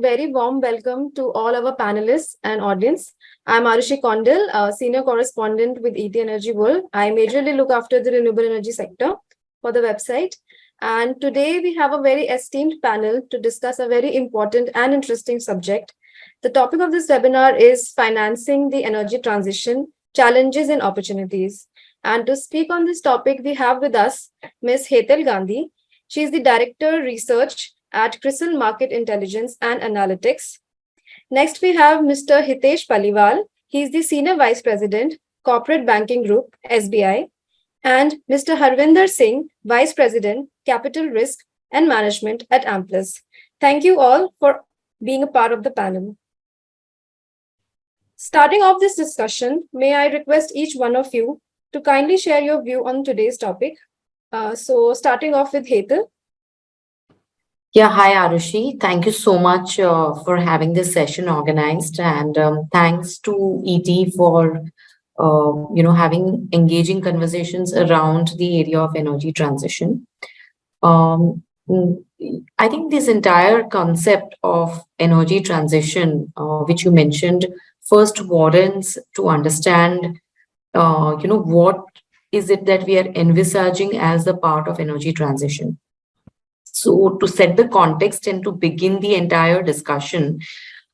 Very warm welcome to all our panelists and audience. I'm Aarushi Koundal, a senior correspondent with ETEnergyWorld. I majorly look after the renewable energy sector for the website. And today we have a very esteemed panel to discuss a very important and interesting subject. The topic of this webinar is financing the energy transition, challenges and opportunities. And to speak on this topic, we have with us Ms. Hetal Gandhi. She is the Director Research at CRISIL Market Intelligence and Analytics. Next, we have Mr. Hitesh Paliwal. He is the Senior Vice President, Corporate Banking Group, SBI. And Mr. Harvinder Singh, Vice President, Capital Risk and Management at Amplus. Thank you all for being a part of the panel. Starting off this discussion, may I request each one of you to kindly share your view on today's topic. So starting off with Hetal. Yeah, hi Aarushi. Thank you so much for having this session organized, and thanks to ET for having engaging conversations around the area of energy transition. I think this entire concept of energy transition, which you mentioned, first warrants to understand, what is it that we are envisaging as a part of energy transition. So to set the context and to begin the entire discussion,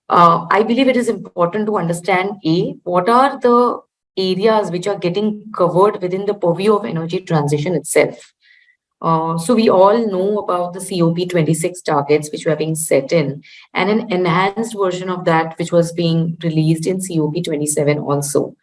I believe it is important to understand, what are the areas which are getting covered within the purview of energy transition itself. So we all know about the COP26 targets which were being set in, and an enhanced version of that which was being released in COP27 also.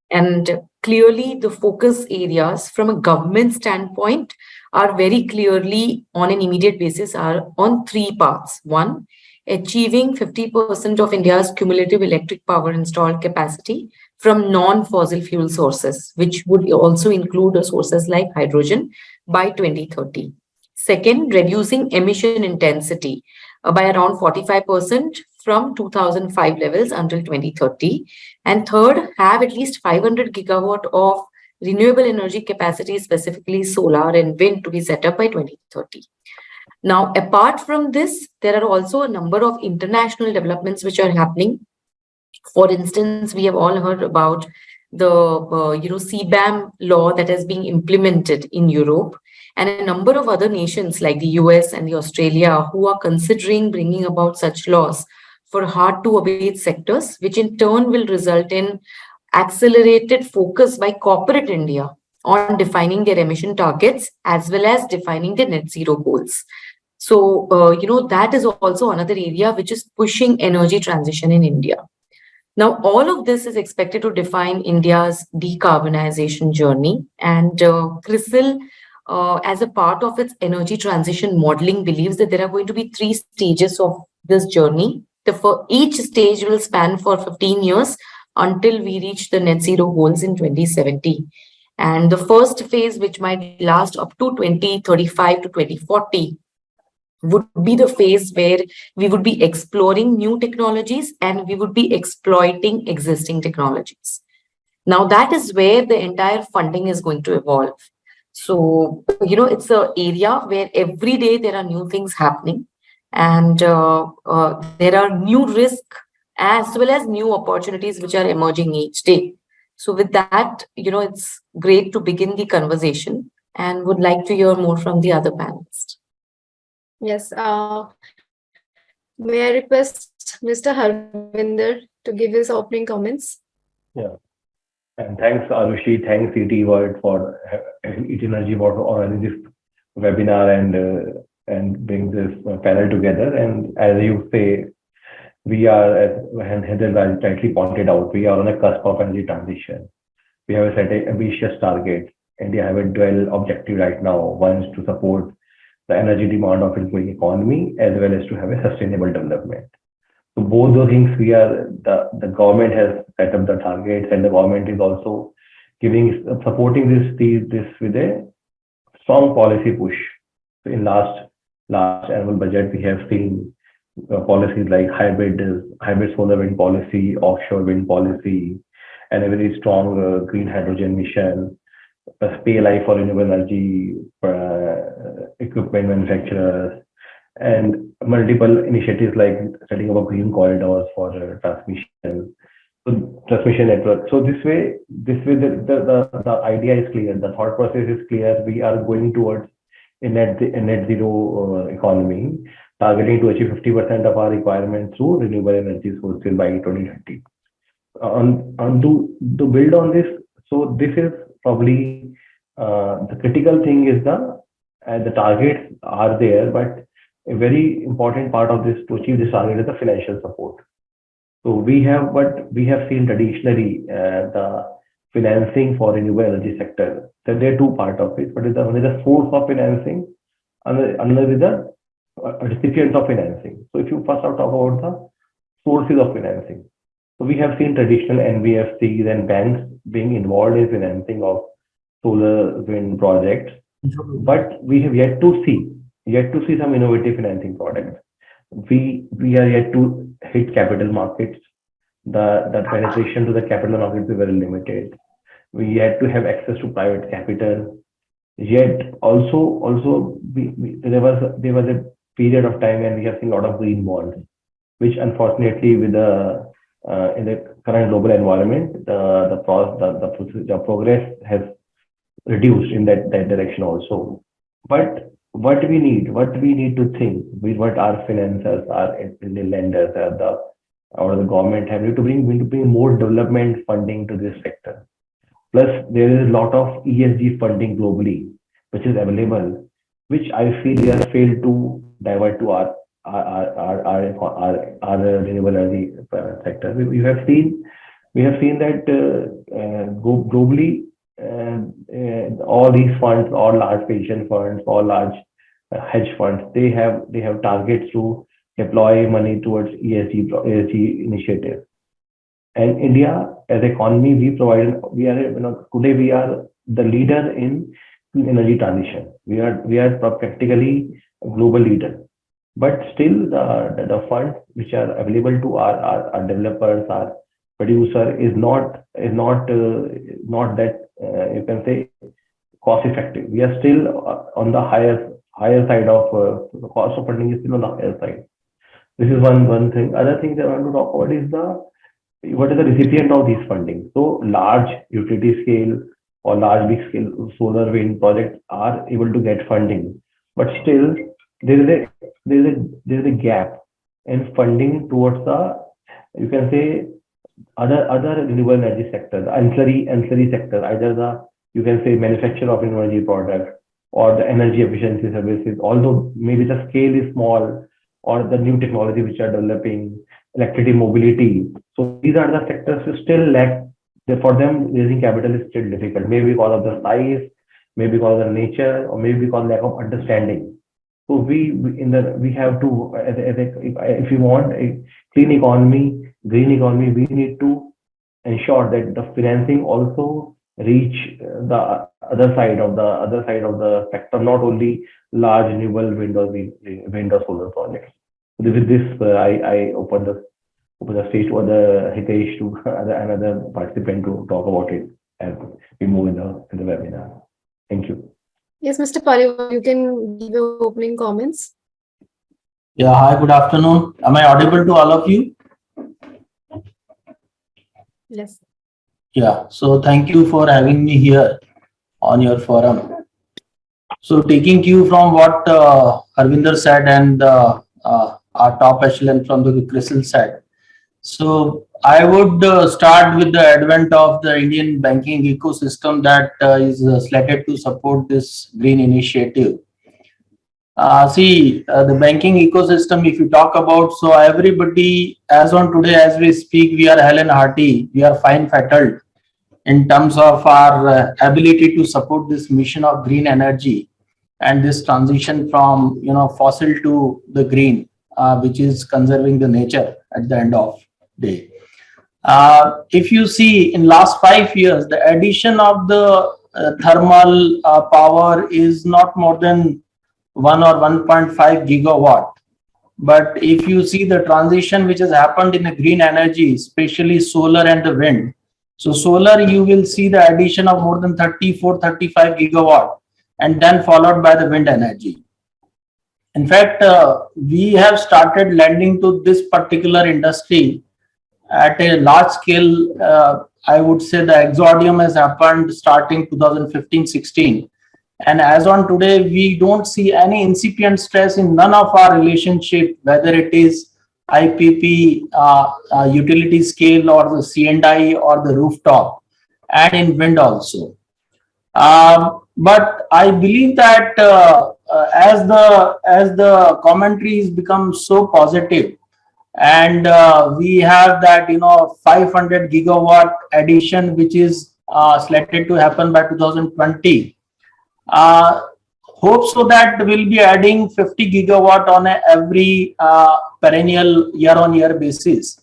And clearly the focus areas from a government standpoint are very clearly on an immediate basis are on three paths. One, achieving 50% of India's cumulative electric power installed capacity from non-fossil fuel sources, which would also include sources like hydrogen by 2030. Second, reducing emission intensity by around 45% from 2005 levels until 2030. And third, have at least 500 gigawatt of renewable energy capacity, specifically solar and wind, to be set up by 2030. Now, apart from this, there are also a number of international developments which are happening. For instance, we have all heard about the CBAM law that is being implemented in Europe, and a number of other nations like the US and the Australia who are considering bringing about such laws for hard to abate sectors, which in turn will result in accelerated focus by corporate India on defining their emission targets as well as defining their net zero goals. So, that is also another area which is pushing energy transition in India. Now, all of this is expected to define India's decarbonization journey, and CRISIL, as a part of its energy transition modeling, believes that there are going to be three stages of this journey. Each stage will span for 15 years until we reach the net zero goals in 2070. And the first phase, which might last up to 2035 to 2040, would be the phase where we would be exploring new technologies and we would be exploiting existing technologies. Now, that is where the entire funding is going to evolve. So, it's an area where every day there are new things happening, and there are new risks as well as new opportunities which are emerging each day. So with that, it's great to begin the conversation, and would like to hear more from the other panelists. Yes. May I request Mr. Harvinder to give his opening comments? Yeah. And thanks, Aarushi. Thanks, ETEnergyWorld for organizing this webinar and bring this panel together. And as you say, we are, as Hetal rightly pointed out, we are on a cusp of energy transition. We have a set ambitious target. India have a dual objective right now. One is to support the energy demand of its growing economy, as well as to have a sustainable development. So both those things, the government has set up the targets, and the government is also supporting this with a strong policy push. So in last annual budget, we have seen policies like hybrid solar wind policy, offshore wind policy, and a very strong green hydrogen mission, pay life for renewable energy equipment manufacturers, and multiple initiatives like setting up a green corridors for transmission, so transmission network. So this way the idea is clear, the thought process is clear. We are going towards a net zero economy, targeting to achieve 50% of our requirements through renewable energy sources by 2030. To build on this, so this is probably the critical thing is the targets are there, but a very important part of this to achieve this target is the financial support. So we have seen traditionally the financing for renewable energy sector. So there are two parts of it. But one is the source of financing, and another is the recipients of financing. So if you first talk about the sources of financing, so we have seen traditional NBFCs and banks being involved in financing of solar wind projects, but we have yet to see some innovative financing products. We are yet to hit capital markets. The penetration to the capital markets is very limited. We yet to have access to private capital. Yet also there was a period of time when we have seen a lot of green bonds, which unfortunately with the in the current global environment, the progress has reduced in that direction also. But what we need to think with what our financiers, our the lenders, or the government have to bring more development funding to this sector. Plus, there is a lot of ESG funding globally, which is available, which I feel we have failed to divert to our renewable energy sector. We have seen that globally, all these funds, all large pension funds, all large hedge funds, they have targets to deploy money towards ESG initiatives. And India, as economy, today we are the leader in energy transition. We are practically a global leader. But still, the funds which are available to our developers, our producer, is not that you can say cost effective. We are still on the higher side of the cost of funding is still on the higher side. This is one thing. Other thing that I want to talk about is what is the recipient of these funding. So large utility scale or large big scale solar wind projects are able to get funding, but still there is a gap in funding towards the, you can say, other renewable energy sectors, ancillary sectors, either you can say manufacture of energy products or the energy efficiency services, although maybe the scale is small, or the new technology which are developing, electricity mobility. So these are the sectors who still lack. For them, raising capital is still difficult, maybe because of the size, maybe because of the nature, or maybe because of lack of understanding. So we have to, if we want a clean economy, green economy, we need to ensure that the financing also reach the other side of the sector, not only large renewable wind or solar projects. So with this, I open the stage for the Hitesh to another participant to talk about it as we move in the webinar. Thank you. Yes, Mr. Paliwal, you can give your opening comments. Yeah, hi, good afternoon. Am I audible to all of you? Yes. Yeah, so thank you for having me here on your forum. So taking cue from what Harvinder said and our top echelon from the CRISIL side. So I would start with the advent of the Indian banking ecosystem that is slated to support this green initiative. The banking ecosystem, if you talk about, so everybody, as on today, as we speak, we are hale and hearty, we are fine fettled in terms of our ability to support this mission of green energy and this transition from fossil to the green, which is conserving the nature at the end of the day. If you see in last 5 years, the addition of the thermal power is not more than 1 or 1.5 gigawatt. But if you see the transition which has happened in the green energy, especially solar and the wind. So solar, you will see the addition of more than 34-35 gigawatt, and then followed by the wind energy. In fact, we have started lending to this particular industry at a large scale. I would say the exordium has happened starting 2015-16. And as on today, we don't see any incipient stress in none of our relationship, whether it is IPP, utility scale, or the C&I, or the rooftop, and in wind also. But I believe that as the commentaries become so positive, and we have that 500 gigawatt addition, which is slated to happen by 2020. Hope so that we'll be adding 50 gigawatt on every perennial year-on-year basis.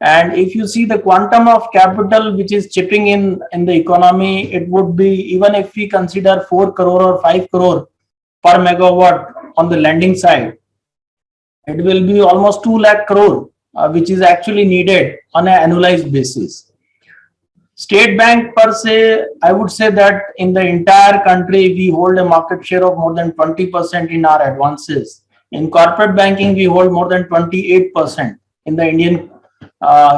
And if you see the quantum of capital which is chipping in the economy, it would be, even if we consider 4 crore or 5 crore per megawatt on the lending side, it will be almost 2 lakh crore, which is actually needed on an annualized basis. State Bank per se, I would say that in the entire country, we hold a market share of more than 20% in our advances. In corporate banking, we hold more than 28% in the Indian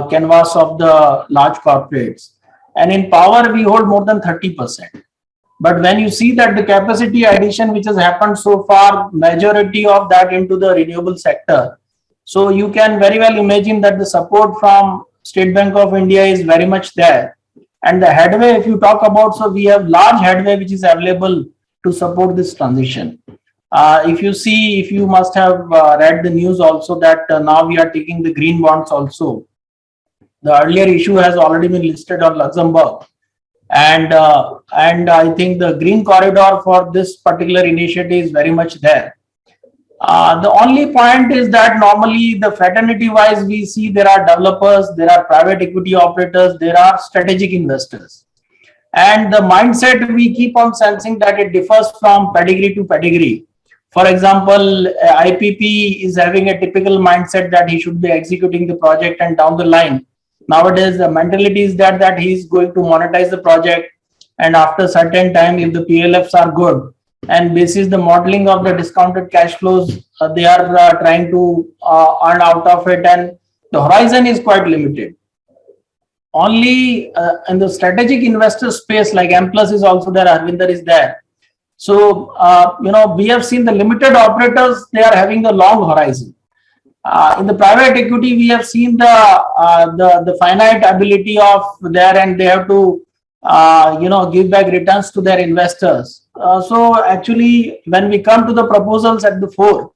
canvas of the large corporates. And in power, we hold more than 30%. But when you see that the capacity addition which has happened so far, majority of that into the renewable sector, so you can very well imagine that the support from State Bank of India is very much there. And the headway, if you talk about, so we have large headway which is available to support this transition. If you must have read the news also that now we are taking the green bonds also. The earlier issue has already been listed on Luxembourg. And I think the green corridor for this particular initiative is very much there. The only point is that normally the fraternity wise, we see there are developers, there are private equity operators, there are strategic investors. And the mindset, we keep on sensing that it differs from pedigree to pedigree. For example, IPP is having a typical mindset that he should be executing the project, and down the line, nowadays the mentality is that he is going to monetize the project, and after a certain time, if the PLFs are good, and basis the modeling of the discounted cash flows, they are trying to earn out of it, and the horizon is quite limited. Only in the strategic investor space, like Amplus is also there, Harvinder is there. So, we have seen the limited operators, they are having a long horizon. In the private equity, we have seen the finite ability of there, and they have to, give back returns to their investors. So actually, when we come to the proposals at the fore,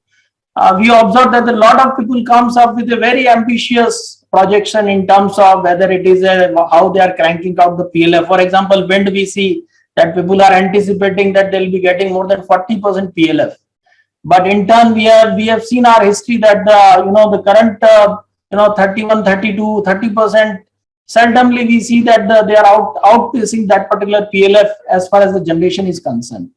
we observe that a lot of people comes up with a very ambitious projection in terms of whether it is how they are cranking out the PLF. For example, wind, we see that people are anticipating that they'll be getting more than 40% PLF. But in turn, we have seen our history that the current 31, 32, 30%. Seldomly we see that they are outpacing that particular PLF as far as the generation is concerned.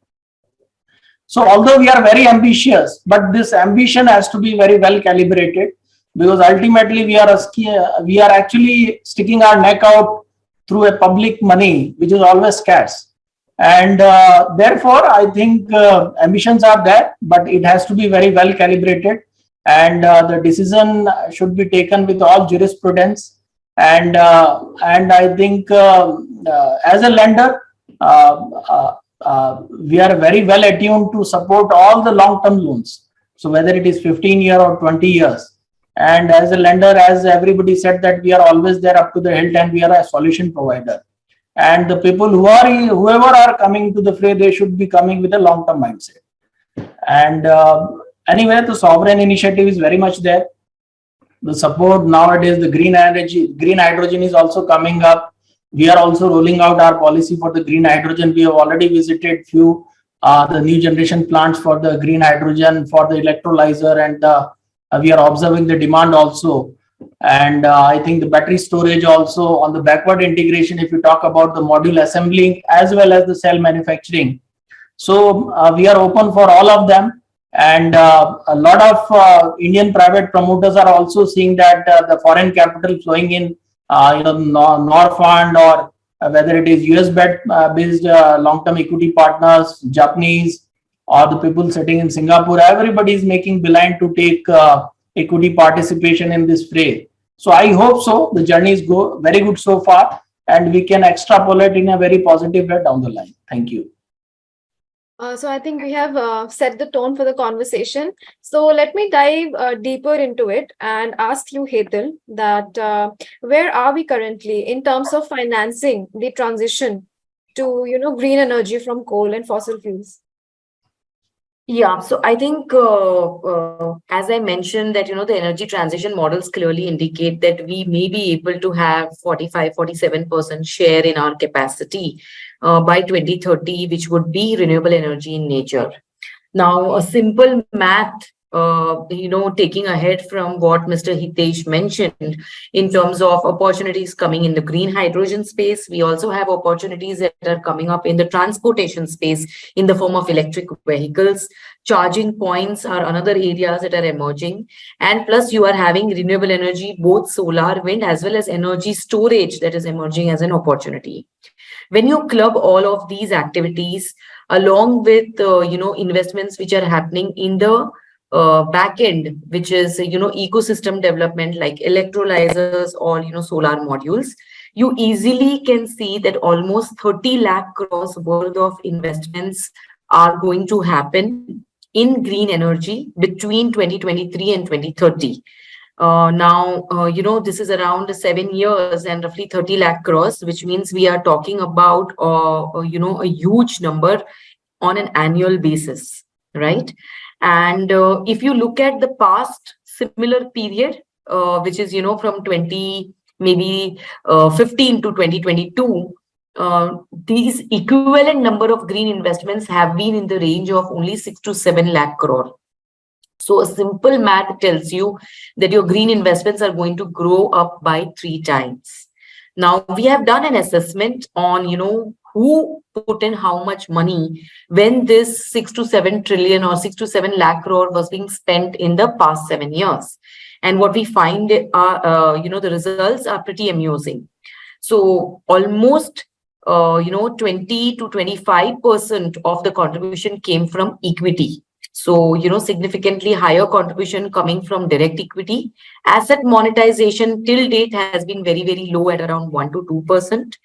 So although we are very ambitious, but this ambition has to be very well calibrated, because ultimately we are actually sticking our neck out through a public money which is always scarce. And therefore, I think ambitions are there, but it has to be very well calibrated, and the decision should be taken with all jurisprudence. And I think as a lender, we are very well attuned to support all the long-term loans. So whether it is 15 years or 20 years, and as a lender, as everybody said, that we are always there up to the hilt, and we are a solution provider. And the people whoever are coming to the fray, they should be coming with a long-term mindset. And anyway, the sovereign initiative is very much there. The support nowadays, the green energy, green hydrogen is also coming up. We are also rolling out our policy for the green hydrogen. We have already visited few the new generation plants for the green hydrogen, for the electrolyzer, and we are observing the demand also. And I think the battery storage also, on the backward integration, if you talk about the module assembling as well as the cell manufacturing. So we are open for all of them. And a lot of Indian private promoters are also seeing that the foreign capital flowing in, Nor Fund, or whether it is US based long-term equity partners, Japanese, or the people sitting in Singapore, everybody is making beeline to take equity participation in this fray. So I hope so. The journey is very good so far, and we can extrapolate in a very positive way down the line. Thank you. So I think we have set the tone for the conversation. So let me dive deeper into it and ask you, Hetal, that where are we currently in terms of financing the transition to, green energy from coal and fossil fuels? Yeah, so I think, as I mentioned, that, the energy transition models clearly indicate that we may be able to have 47% share in our capacity by 2030, which would be renewable energy in nature. Now, a simple math, taking ahead from what Mr. Hitesh mentioned in terms of opportunities coming in the green hydrogen space, we also have opportunities that are coming up in the transportation space in the form of electric vehicles. Charging points are another areas that are emerging. And plus you are having renewable energy, both solar, wind, as well as energy storage that is emerging as an opportunity. When you club all of these activities along with investments which are happening in the back end, which is ecosystem development like electrolyzers or solar modules, you easily can see that almost 30 lakh crores worth of investments are going to happen in green energy between 2023 and 2030. This is around 7 years and roughly 30 lakh crores, which means we are talking about, a huge number on an annual basis, right? And if you look at the past similar period, which is, from 15 to 2022, these equivalent number of green investments have been in the range of only 6 to 7 lakh crore. So a simple math tells you that your green investments are going to grow up by 3 times. Now, we have done an assessment on, who put in how much money when this 6 to 7 trillion or 6 to 7 lakh crore was being spent in the past 7 years. And what we find are, the results are pretty amusing. So almost, 20 to 25% of the contribution came from equity. So, significantly higher contribution coming from direct equity. Asset monetization till date has been very, very low at around 1 to 2%.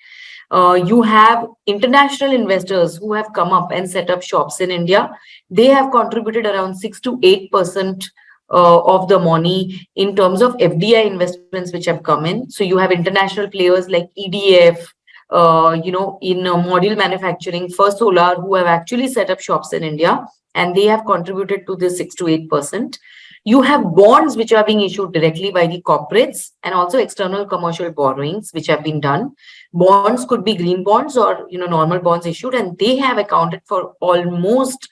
You have international investors who have come up and set up shops in India. They have contributed around 6 to 8% of the money in terms of FDI investments which have come in. So you have international players like EDF, in module manufacturing for solar, who have actually set up shops in India, and they have contributed to this 6 to 8%. You have bonds which are being issued directly by the corporates, and also external commercial borrowings which have been done. Bonds could be green bonds or normal bonds issued, and they have accounted for almost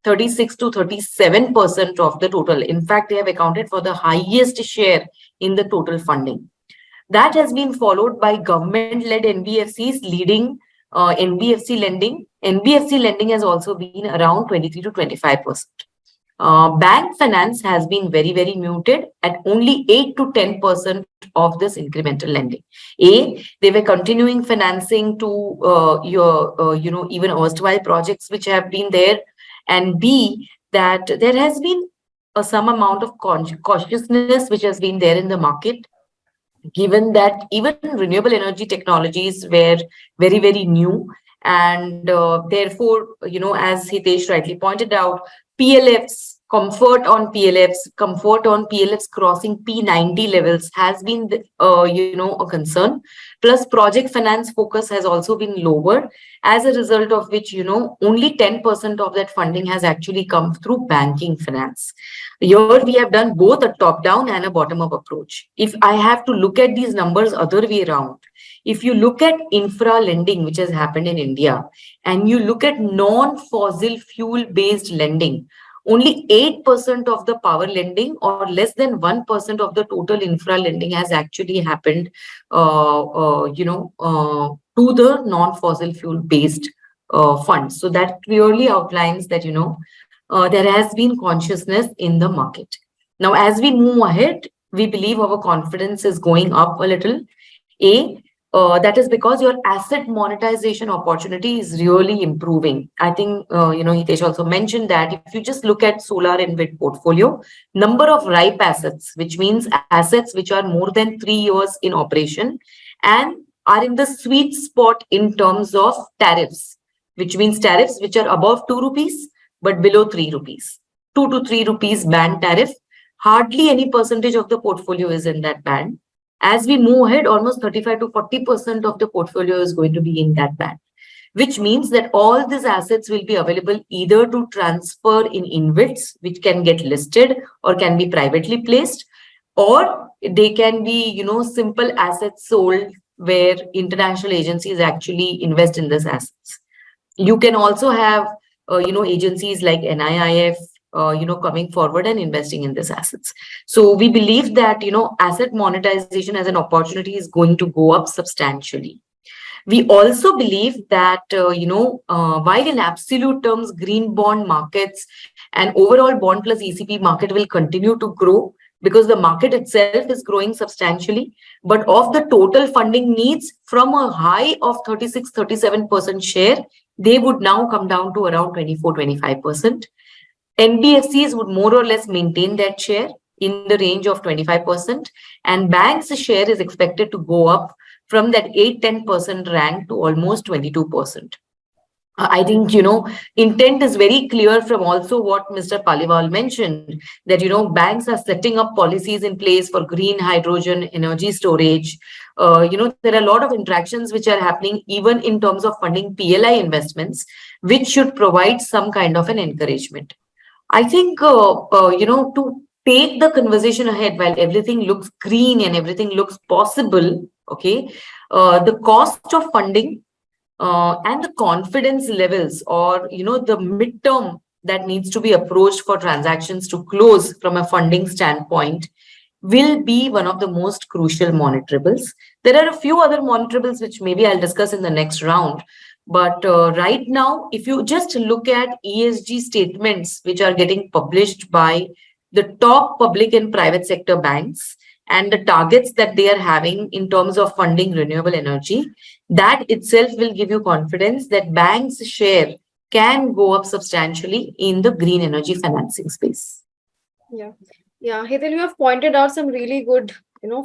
36 to 37% of the total. In fact, they have accounted for the highest share in the total funding. That has been followed by government-led NBFCs leading NBFC lending. NBFC lending has also been around 23 to 25%. Bank finance has been very, very muted at only 8 to 10% of this incremental lending. They were continuing financing to even erstwhile projects which have been there. And B, that there has been some amount of cautiousness which has been there in the market, given that even renewable energy technologies were very, very new. And therefore, as Hitesh rightly pointed out, PLFs, comfort on PLFs crossing P90 levels has been, a concern. Plus, project finance focus has also been lower, as a result of which, only 10% of that funding has actually come through banking finance. Here, we have done both a top-down and a bottom-up approach. If I have to look at these numbers other way around, if you look at infra lending, which has happened in India, and you look at non-fossil fuel-based lending, only 8% of the power lending or less than 1% of the total infra lending has actually happened, to the non-fossil fuel-based funds. So that clearly outlines that, there has been consciousness in the market. Now, as we move ahead, we believe our confidence is going up a little. that is because your asset monetization opportunity is really improving. I think, Hitesh also mentioned that if you just look at solar and wind portfolio, number of ripe assets, which means assets which are more than 3 years in operation and are in the sweet spot in terms of tariffs, which means tariffs which are above 2 rupees, but below 3 rupees, 2 to 3 rupees band tariff. Hardly any percentage of the portfolio is in that band. As we move ahead, almost 35 to 40% of the portfolio is going to be in that band, which means that all these assets will be available either to transfer in InvITs, which can get listed or can be privately placed, or they can be, simple assets sold where international agencies actually invest in these assets. You can also have, agencies like NIIF, coming forward and investing in these assets. So we believe that, asset monetization as an opportunity is going to go up substantially. We also believe that, while in absolute terms, green bond markets and overall bond plus ECP market will continue to grow because the market itself is growing substantially, but of the total funding needs from a high of 36-37% share, they would now come down to around 24-25%. NBFCs would more or less maintain that share in the range of 25%, and banks' share is expected to go up from that 8-10% rank to almost 22%. I think, intent is very clear from also what Mr. Paliwal mentioned, that, banks are setting up policies in place for green hydrogen energy storage. There are a lot of interactions which are happening even in terms of funding PLI investments, which should provide some kind of an encouragement. I think, to take the conversation ahead, while everything looks green and everything looks possible, okay, the cost of funding and the confidence levels, or, the midterm that needs to be approached for transactions to close from a funding standpoint will be one of the most crucial monitorables. There are a few other monitorables which maybe I'll discuss in the next round. But right now, if you just look at ESG statements which are getting published by the top public and private sector banks and the targets that they are having in terms of funding renewable energy, that itself will give you confidence that banks' share can go up substantially in the green energy financing space. Yeah. Hetal, you have pointed out some really good,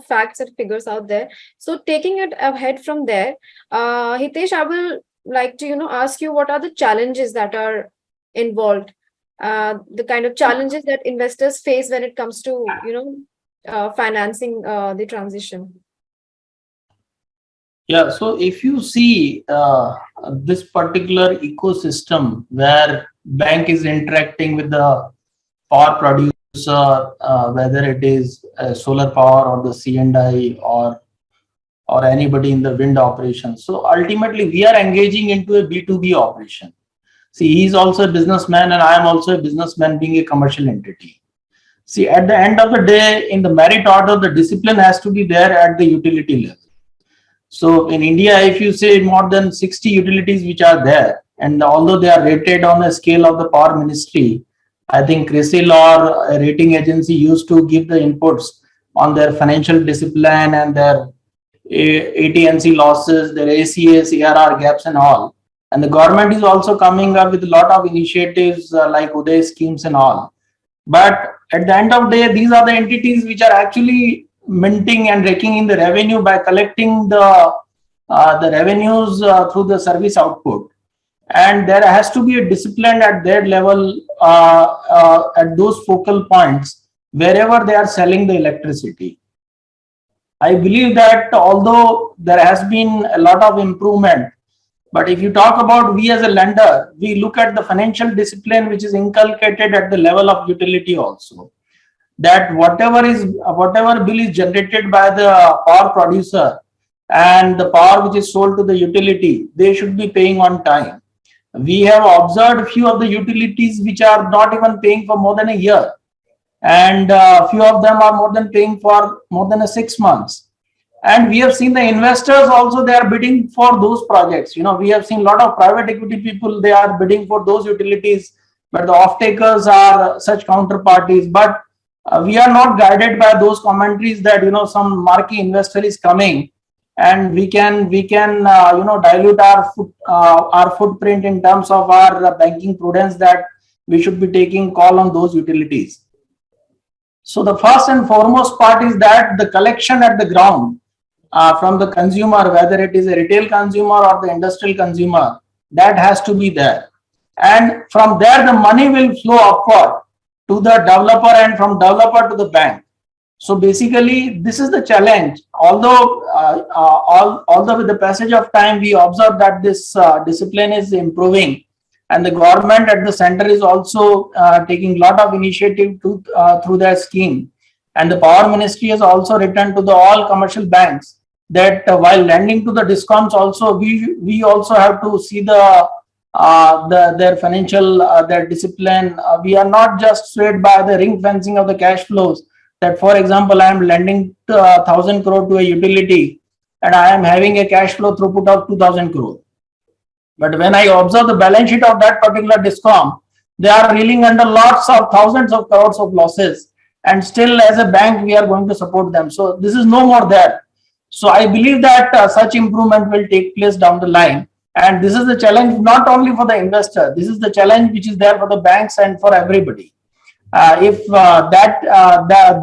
facts and figures out there. So taking it ahead from there, Hitesh, I will like to, ask you what are the challenges that are involved, the kind of challenges that investors face when it comes to, financing the transition. Yeah, so if you see this particular ecosystem where bank is interacting with the power producer, whether it is solar power or the C&I or anybody in the wind operation. So ultimately, we are engaging into a B2B operation. See, he's also a businessman and I am also a businessman being a commercial entity. See, at the end of the day, in the merit order, the discipline has to be there at the utility level. So in India, if you say more than 60 utilities which are there, and although they are rated on a scale of the power ministry, I think CRISIL or a rating agency used to give the inputs on their financial discipline and their AT&C losses, their ACS, ARR gaps and all. And the government is also coming up with a lot of initiatives like Uday schemes and all. But at the end of the day, these are the entities which are actually minting and raking in the revenue by collecting the revenues through the service output. And there has to be a discipline at their level at those focal points wherever they are selling the electricity. I believe that although there has been a lot of improvement, but if you talk about we as a lender, we look at the financial discipline which is inculcated at the level of utility also. That whatever bill is generated by the power producer and the power which is sold to the utility, they should be paying on time. We have observed a few of the utilities which are not even paying for more than a year. And a few of them are more than paying for more than 6 months. And we have seen the investors also, they are bidding for those projects. We have seen a lot of private equity people, they are bidding for those utilities, but the off-takers are such counterparties. But we are not guided by those commentaries that, some marquee investor is coming and we can dilute our footprint in terms of our banking prudence, that we should be taking call on those utilities. So the first and foremost part is that the collection at the ground from the consumer, whether it is a retail consumer or the industrial consumer, that has to be there. And from there, the money will flow upward to the developer and from developer to the bank. So basically, this is the challenge. Although with the passage of time, we observe that this discipline is improving, and the government at the center is also taking a lot of initiative through their scheme. And the Power Ministry has also written to all commercial banks that while lending to the discoms, also we also have to see their financial their discipline. We are not just swayed by the ring fencing of the cash flows. That, for example, I am lending 1,000 crore to a utility, and I am having a cash flow throughput of 2,000 crore. But when I observe the balance sheet of that particular discom, they are reeling under lots of thousands of crores of losses, and still as a bank we are going to support them. So this is no more there. So I believe that such improvement will take place down the line, and this is the challenge not only for the investor. This is the challenge which is there for the banks and for everybody. If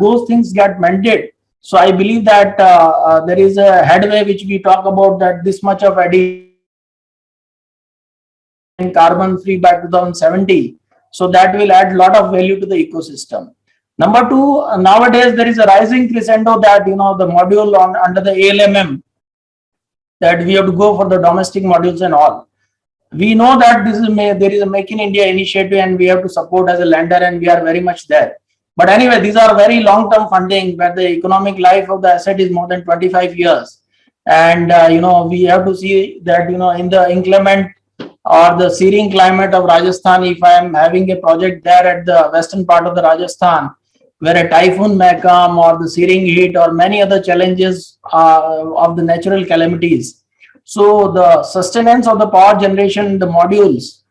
those things get mended, so I believe that there is a headway which we talk about, that this much of addition carbon free by 2070. So that will add a lot of value to the ecosystem. Number two, nowadays there is a rising crescendo that the module under the ALMM, that we have to go for the domestic modules and all. We know that there is a Make in India initiative, and we have to support as a lender, and we are very much there. But anyway, these are very long-term funding, where the economic life of the asset is more than 25 years. And we have to see that in the inclement or the serene climate of Rajasthan, if I am having a project there at the western part of the Rajasthan, where a typhoon may come, or the searing heat, or many other challenges of the natural calamities. So the sustenance of the power generation, the modules,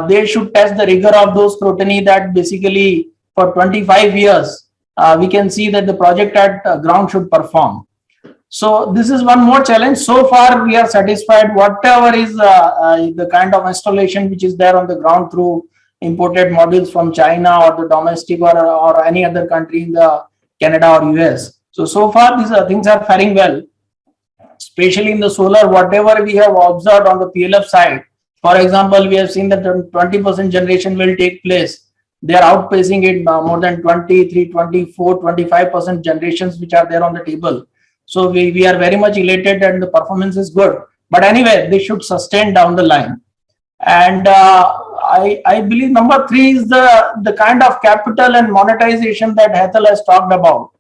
they should test the rigor of those scrutiny, that basically for 25 years, we can see that the project at ground should perform. So this is one more challenge. So far, we are satisfied whatever is the kind of installation which is there on the ground through imported modules from China, or the domestic, or any other country in the Canada or US. So far these things are faring well, especially in the solar. Whatever we have observed on the PLF side, for example, we have seen that 20% generation will take place. They are outpacing it more than 23, 24, 25% generations which are there on the table. So we are very much elated, and the performance is good. But anyway, they should sustain down the line. And I believe number three is the kind of capital and monetization that Hetal has talked about.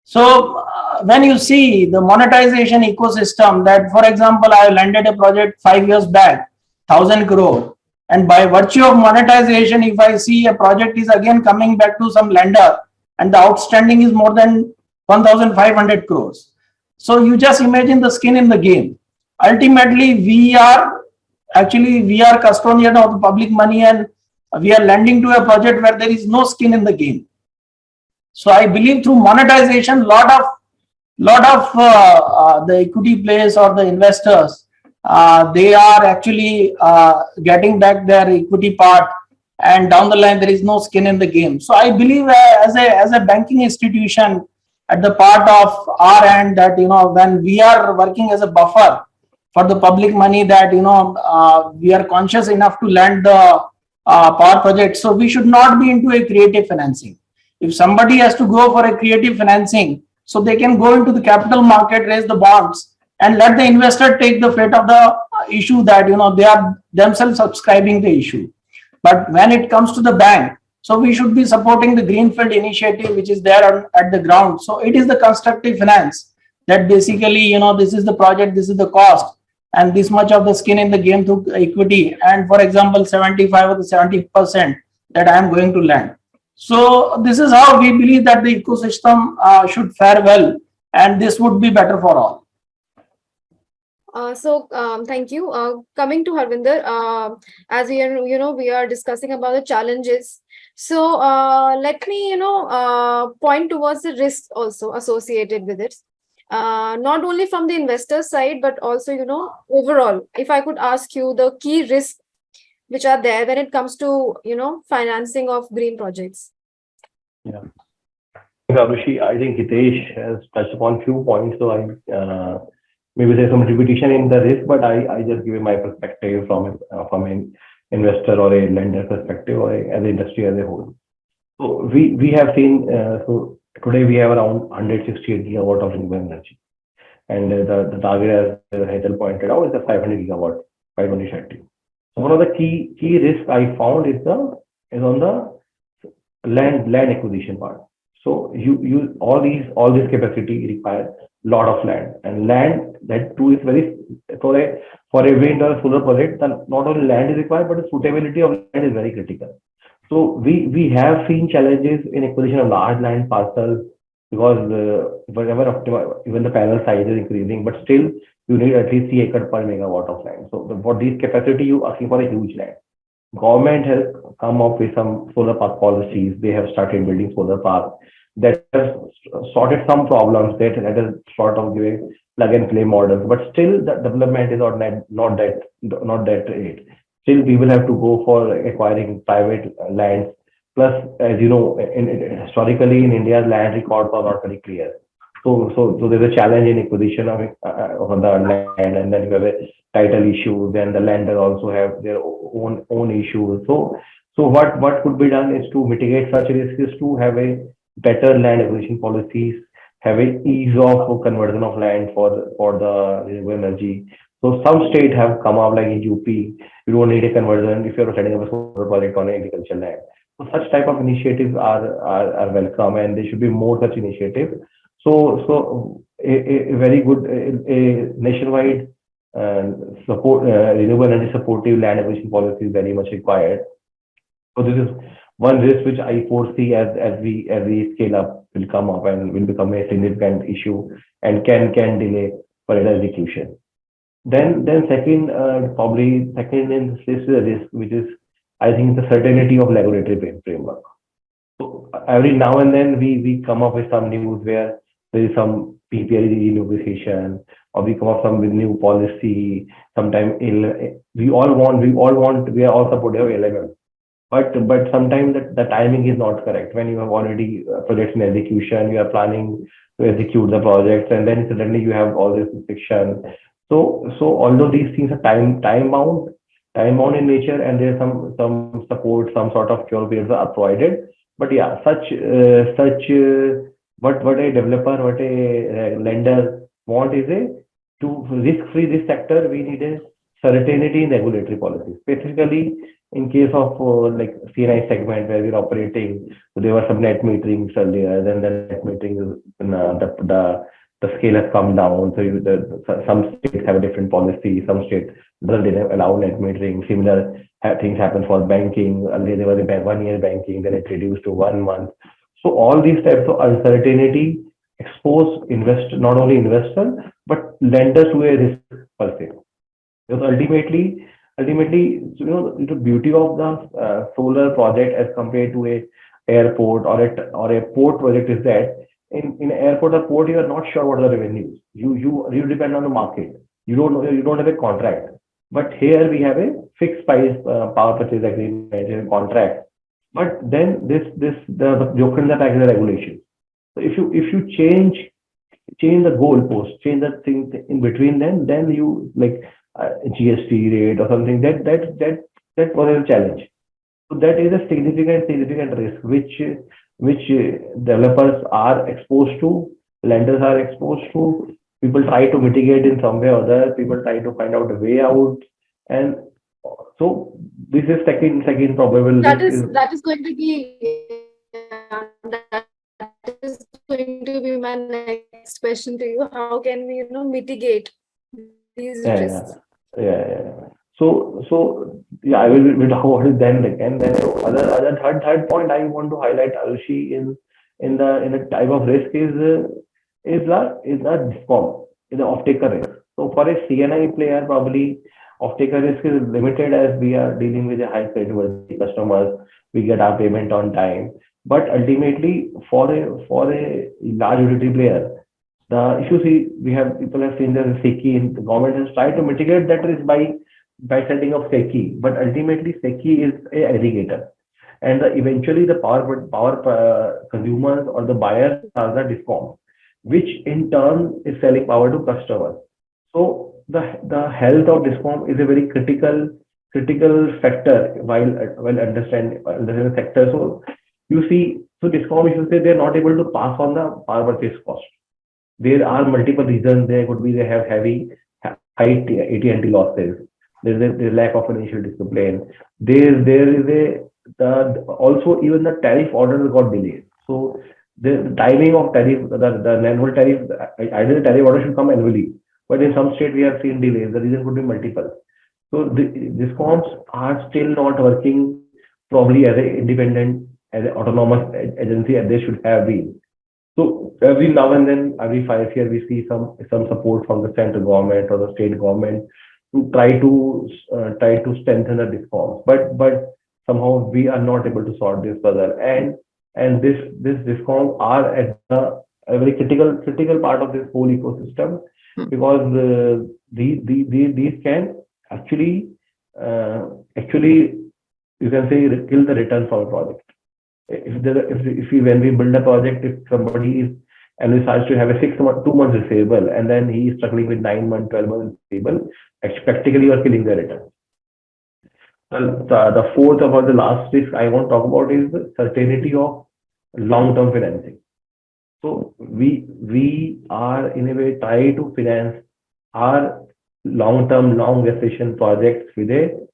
So when you see the monetization ecosystem, that for example, I landed a project 5 years back, 1,000 crore. And by virtue of monetization, if I see a project is again coming back to some lender, and the outstanding is more than 1,500 crores. So you just imagine the skin in the game. Ultimately, we are custodian of the public money, and we are lending to a project where there is no skin in the game. So I believe through monetization, lot of the equity players or the investors, they are actually getting back their equity part, and down the line there is no skin in the game. So I believe as a banking institution, at the part of our end, that when we are working as a buffer for the public money, that we are conscious enough to lend the power project. So we should not be into a creative financing. If somebody has to go for a creative financing, so they can go into the capital market, raise the bonds, and let the investor take the fate of the issue, that they are themselves subscribing the issue. But when it comes to the bank, so we should be supporting the greenfield initiative which is there at the ground. So it is the constructive finance, that basically this is the project, this is the cost, and this much of the skin in the game through equity, and for example 75 or the 70% that I am going to lend. So this is how we believe that the ecosystem should fare well, and this would be better for all. Thank you. Coming to Harvinder, as we are discussing about the challenges. So let me point towards the risks also associated with it. not only from the investor side, but also, overall, if I could ask you the key risks which are there when it comes to, financing of green projects. Yeah. Aarushi, I think Hitesh has touched upon few points, so I maybe there's some repetition in the risk, but I just give my perspective from an investor or a lender perspective or as an industry as a whole. So we have seen so today we have around 168 gigawatt of renewable energy, and the target, as Hetal pointed out, is the 500 gigawatt by 2030. So one of the key risks I found is on the land acquisition part. So you all this capacity requires lot of land, and land that too is very for a wind or solar project. Not only land is required, but the suitability of land is very critical. So we have seen challenges in acquisition of large land parcels because even the panel size is increasing, but still you need at least 3 acres per megawatt of land. So for this capacity, you are asking for a huge land. Government has come up with some solar park policies. They have started building solar parks that has sorted some problems that has sort of giving plug and play models, but still the development is not that great. Still, people have to go for acquiring private lands. Plus, as you know, historically in India, land records are not very clear. So there's a challenge in acquisition of the land, and then you have a title issue. Then the lender also have their own issues. So what could be done is to mitigate such risks, is to have a better land acquisition policies, have a ease of conversion of land for the renewable energy. So some states have come up, like in UP, you don't need a conversion if you're setting up a solar project on agricultural land. So such type of initiatives are welcome, and there should be more such initiatives. So a very good a nationwide support renewable energy supportive land acquisition policy is very much required. So this is one risk which I foresee as we scale up will come up and will become a significant issue and can delay further execution. Then second, probably second in this is a risk which is, I think, the certainty of regulatory framework. So every now and then we come up with some news where there is some PPA renegotiation, or we come up with new policy. Sometimes we are all supportive of LMM, but sometimes the timing is not correct. When you have already projects in execution, you are planning to execute the projects, and then suddenly you have all this restriction. So although these things are time bound in nature, and there's some support, some sort of cure periods are provided. But yeah, what a developer, what a lender want is to risk-free this sector. We need a certainty in regulatory policy, specifically in case of like C&I segment where we're operating. So there were some net meterings earlier, then the net metering the scale has come down. So some states have a different policy. Some states doesn't allow net metering. Similar things happen for banking. Earlier there was a 1 year banking, then it reduced to 1 month. So all these types of uncertainty expose not only investor but lenders to a risk per se. Because ultimately, the beauty of the solar project as compared to a airport or a port project is that in an airport or port, you are not sure what are the revenues. You depend on the market. You don't have a contract. But here we have a fixed price power purchase agreement contract. But then the regulation. So if you change the goalpost, change the thing in between, then you like GST rate or something that was a challenge. So that is a significant risk which developers are exposed to, lenders are exposed to. People try to mitigate in some way or other. People try to find out a way out, and so this is second probable. That is going to be my next question to you. How can we mitigate these risks? Yeah. So yeah, I will talk about it then. And then other third point I want to highlight, Aarushi, in the type of risk is the DISCOM, is the off-taker risk. So for a C&I player, probably off-taker risk is limited as we are dealing with a high creditworthy customers. We get our payment on time. But ultimately, for a large utility player, if you see, people have seen the SECI, and the government has tried to mitigate that risk by setting up SECI, but ultimately SECI is a aggregator, and eventually the power consumers or the buyers are the DISCOM, which in turn is selling power to customers. So the health of DISCOM is a very critical factor while understanding the sector. So you see, so DISCOM, if you say they're not able to pass on the power purchase cost, there are multiple reasons. There could be they have high AT&T losses. There's a lack of financial discipline. There is also even the tariff orders got delayed. So the timing of tariff, the annual tariff, either the tariff order should come annually, but in some state we have seen delays. The reason could be multiple. So the DISCOMs are still not working probably as an independent, as an autonomous agency as they should have been. So every now and then, every 5 years, we see some support from the central government or the state government to try to strengthen the DISCOMs. But somehow we are not able to sort this puzzle. And this DISCOMs are at a very critical part of this whole ecosystem, because these can actually you can say kill the return for a project. When we build a project, if somebody is and decides to have a 2 months receivable, and then he is struggling with 9 months, 12 months receivable, practically you are killing the return. The fourth about the last risk I want to talk about is the certainty of long-term financing. So we are in a way try to finance our long-term, long gestation projects with a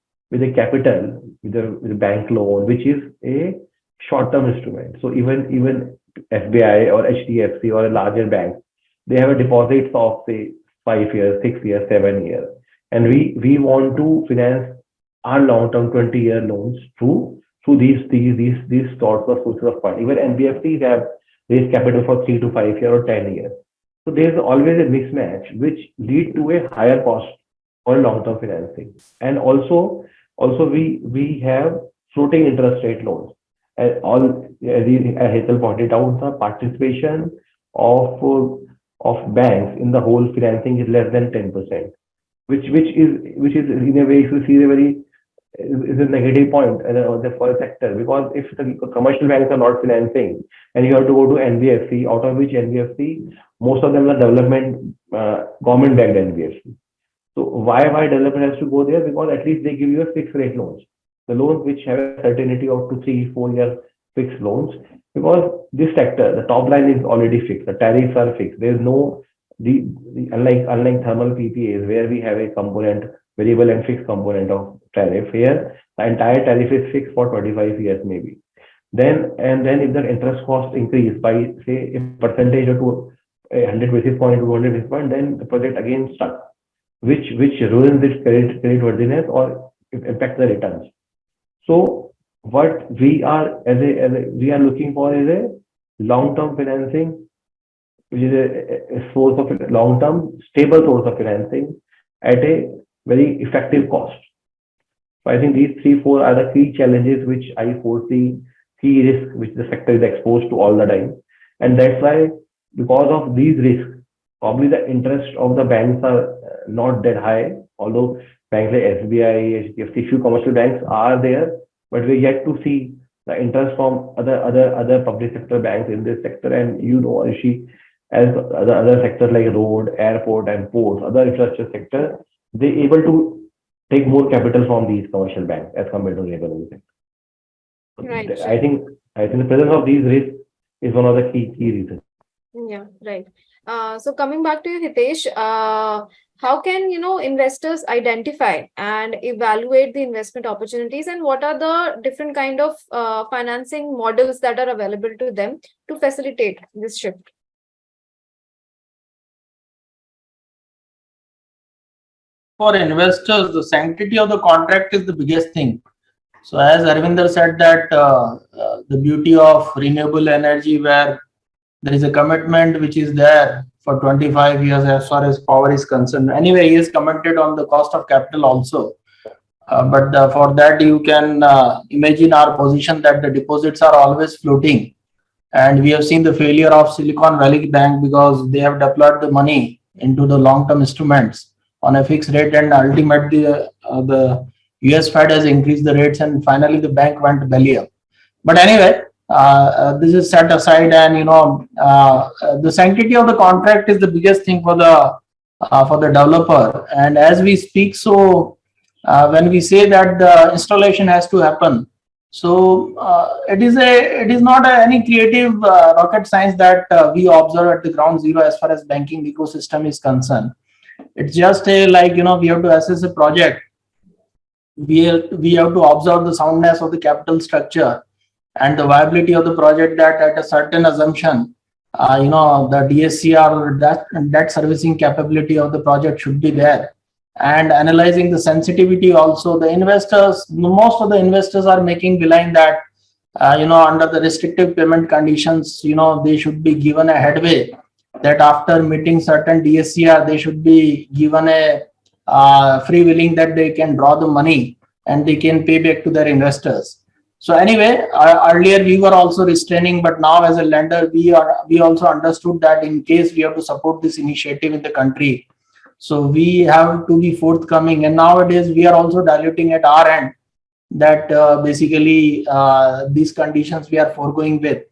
capital, with a bank loan, which is a short-term instrument. So even SBI or HDFC or a larger bank, they have a deposits of say 5 years, 6 years, 7 years, and we want to finance our long-term 20-year loans through these sorts of sources of fund. Even NBFCs have raised capital for 3 to 5 years or 10 years. So there's always a mismatch which lead to a higher cost for long-term financing. And also we have floating interest rate loans. As Hetal pointed out, the participation of banks in the whole financing is less than 10%, which is in a way, if you see, is a negative point for a sector, because if the commercial banks are not financing and you have to go to NBFC, out of which NBFC, most of them are development government backed NBFC. So why developer has to go there? Because at least they give you a fixed rate loans. The loans which have a certainty of 2, 3, 4 year fixed loans, because this sector, the top line is already fixed, the tariffs are fixed. There's no unlike thermal PPAs where we have a component, variable and fixed component of tariff. Here the entire tariff is fixed for 25 years maybe. Then if the interest cost increase by say a percentage or to 100 basis point to 200 basis point, then the project again stuck, which ruins its credit worthiness or impacts the returns. So what we are we are looking for is a long-term financing, which is a source of long-term stable source of financing at a very effective cost. So I think these 3-4 are the key challenges which I foresee, key risks which the sector is exposed to all the time. And that's why, because of these risks, probably the interest of the banks are not that high, although banks like SBI, HDFC, few commercial banks are there, but we're yet to see the interest from other public sector banks in this sector. And Aarushi, as other sectors like road, airport and ports, other infrastructure sector, they able to take more capital from these commercial banks as compared to renewable sector. Right. I think the presence of these risks is one of the key reasons. Yeah, right. So coming back to you, Hitesh, how can investors identify and evaluate the investment opportunities, and what are the different kind of financing models that are available to them to facilitate this shift? For investors, the sanctity of the contract is the biggest thing. So as Harvinder said that the beauty of renewable energy, where there is a commitment which is there for 25 years as far as power is concerned. Anyway, he is commented on the cost of capital also. For that, you can imagine our position that the deposits are always floating. And we have seen the failure of Silicon Valley Bank because they have deployed the money into the long-term instruments on a fixed rate, and ultimately the US Fed has increased the rates, and finally the bank went belly up. But anyway, this is set aside, and the sanctity of the contract is the biggest thing for the developer. And as we speak, so when we say that the installation has to happen, so it is not any creative rocket science that we observe at the ground zero as far as banking ecosystem is concerned. It's just a we have to assess a project. We have to observe the soundness of the capital structure and the viability of the project, that at a certain assumption, the DSCR or debt servicing capability of the project should be there. And analyzing the sensitivity also, the investors, most of the investors are making beeline that, under the restrictive payment conditions, they should be given a headway, that after meeting certain DSCR, they should be given a free willing that they can draw the money and they can pay back to their investors. So anyway, earlier we were also restraining, but now as a lender, we also understood that in case we have to support this initiative in the country, so we have to be forthcoming. And nowadays we are also diluting at our end that basically these conditions we are foregoing with.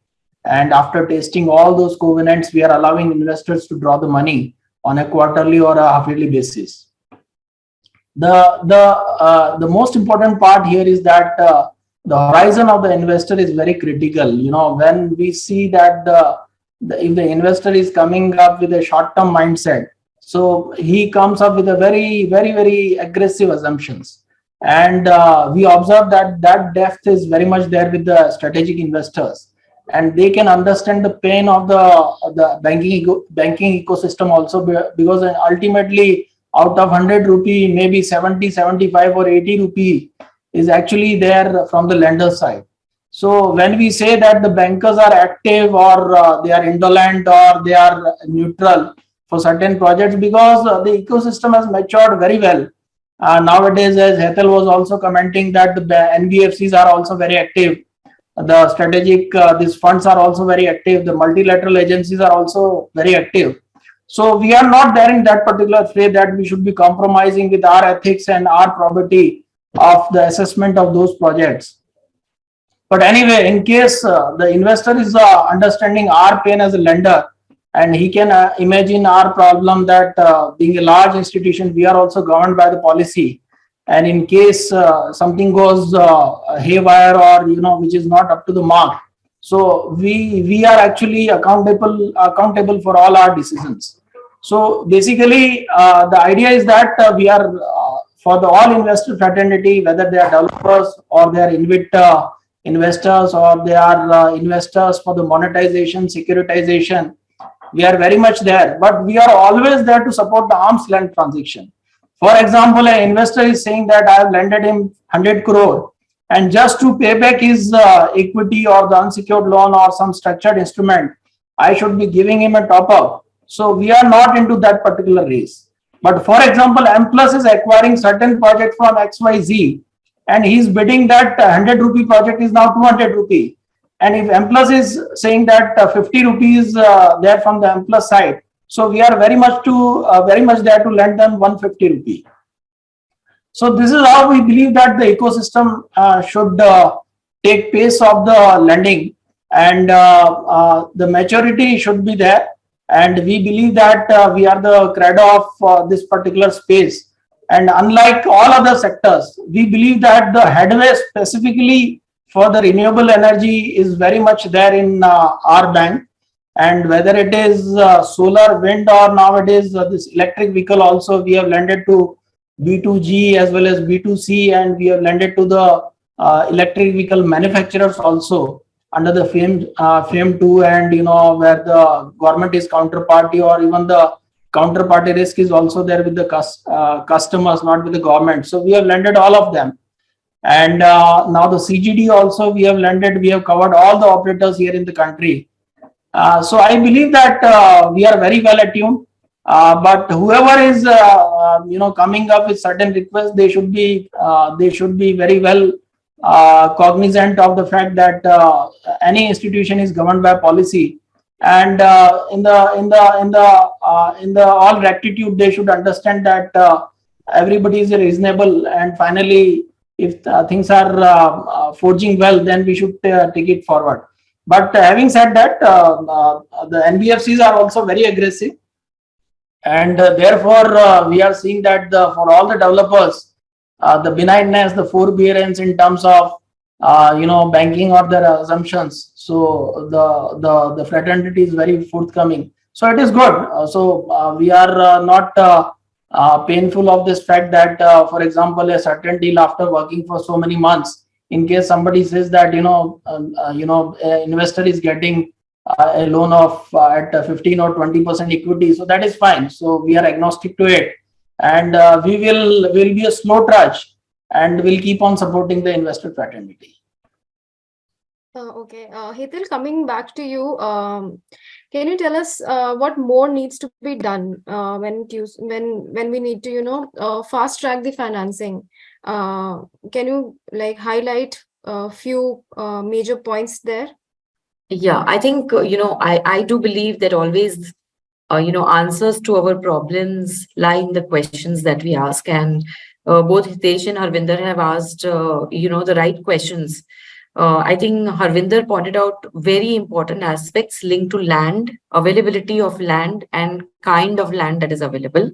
And after testing all those covenants, we are allowing investors to draw the money on a quarterly or a half-yearly basis. The most important part here is that the horizon of the investor is very critical. When we see that if the investor is coming up with a short-term mindset, so he comes up with a very, very, very aggressive assumptions. And we observe that depth is very much there with the strategic investors, and they can understand the pain of the banking ecosystem also, because ultimately out of 100 rupee, maybe 70, 75 or 80 rupee is actually there from the lender side. So when we say that the bankers are active, or they are indolent, or they are neutral for certain projects, because the ecosystem has matured very well. Nowadays, as Hetal was also commenting, that the NBFCs are also very active. The strategic, these funds are also very active. The multilateral agencies are also very active. So we are not there in that particular phase that we should be compromising with our ethics and our probity of the assessment of those projects. But anyway, in case the investor is understanding our pain as a lender, and he can imagine our problem that being a large institution, we are also governed by the policy. And in case something goes haywire, or which is not up to the mark, so we are actually accountable for all our decisions. So basically, the idea is that we are for the all investor fraternity, whether they are developers or they are investors, or they are investors for the monetization, securitization. We are very much there, but we are always there to support the arm's length transaction. For example, an investor is saying that I have lended him 100 crore, and just to pay back his equity or the unsecured loan or some structured instrument, I should be giving him a top up. So we are not into that particular race. But for example, Amplus is acquiring certain project from XYZ, and he's bidding that 100 rupee project is now 200 rupee. And if Amplus is saying that 50 rupees there from the Amplus side, so we are very much there to lend them 150 rupee. So this is how we believe that the ecosystem should take pace of the lending, and the maturity should be there. And we believe that we are the credo of this particular space. And unlike all other sectors, we believe that the headway specifically for the renewable energy is very much there in our bank. And whether it is solar, wind, or nowadays this electric vehicle also, we have lended to B2G as well as B2C, and we have lended to the electric vehicle manufacturers also under the FAME 2, and where the government is counterparty, or even the counterparty risk is also there with the customers, not with the government. So we have lended all of them. And now the CGD also we have lended, we have covered all the operators here in the country. So I believe that we are very well attuned, but whoever is coming up with certain requests, they should be very well cognizant of the fact that any institution is governed by policy, and in the all rectitude, they should understand that everybody is reasonable, and finally, if things are forging well, then we should take it forward. But having said that, the NBFCs are also very aggressive, and therefore we are seeing that for all the developers, the benignness, the forbearance in terms of banking or their assumptions. So the fraternity is very forthcoming. So it is good. We are not painful of this fact that, for example, a certain deal after working for so many months, in case somebody says that an investor is getting a loan of at 15 or 20% equity, so that is fine. So we are agnostic to it, and we will be a slow trudge, and we'll keep on supporting the investor fraternity. Okay, Hetal, coming back to you, can you tell us what more needs to be done when we need to fast track the financing? Can you highlight a few major points there? Yeah, I think, I do believe that always, answers to our problems lie in the questions that we ask. And both Hitesh and Harvinder have asked, the right questions. I think Harvinder pointed out very important aspects linked to land, availability of land and kind of land that is available.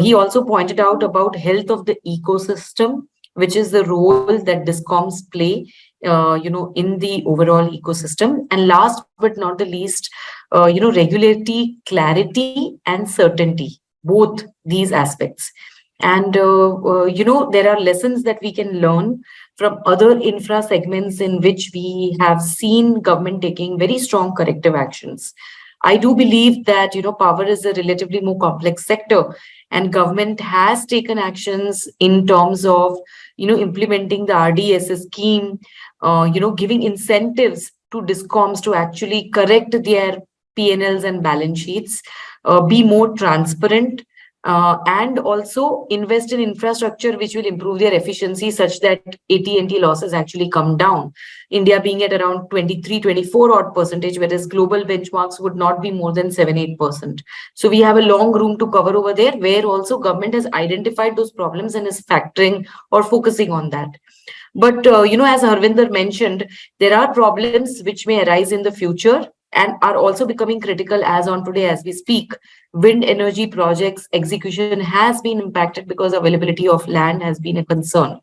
He also pointed out about health of the ecosystem, which is the role that discoms play, in the overall ecosystem. And last but not the least, regulatory clarity and certainty, both these aspects. And, there are lessons that we can learn from other infra segments in which we have seen government taking very strong corrective actions. I do believe that, power is a relatively more complex sector, and government has taken actions in terms of, implementing the RDSS scheme, giving incentives to discoms to actually correct their P&Ls and balance sheets, be more transparent, and also invest in infrastructure which will improve their efficiency such that AT&T losses actually come down. India being at around 23-24 odd percentage, whereas global benchmarks would not be more than 7-8%. So we have a long room to cover over there, where also government has identified those problems and is factoring or focusing on that. But, as Harvinder mentioned, there are problems which may arise in the future and are also becoming critical as on today as we speak. Wind energy projects execution has been impacted because availability of land has been a concern.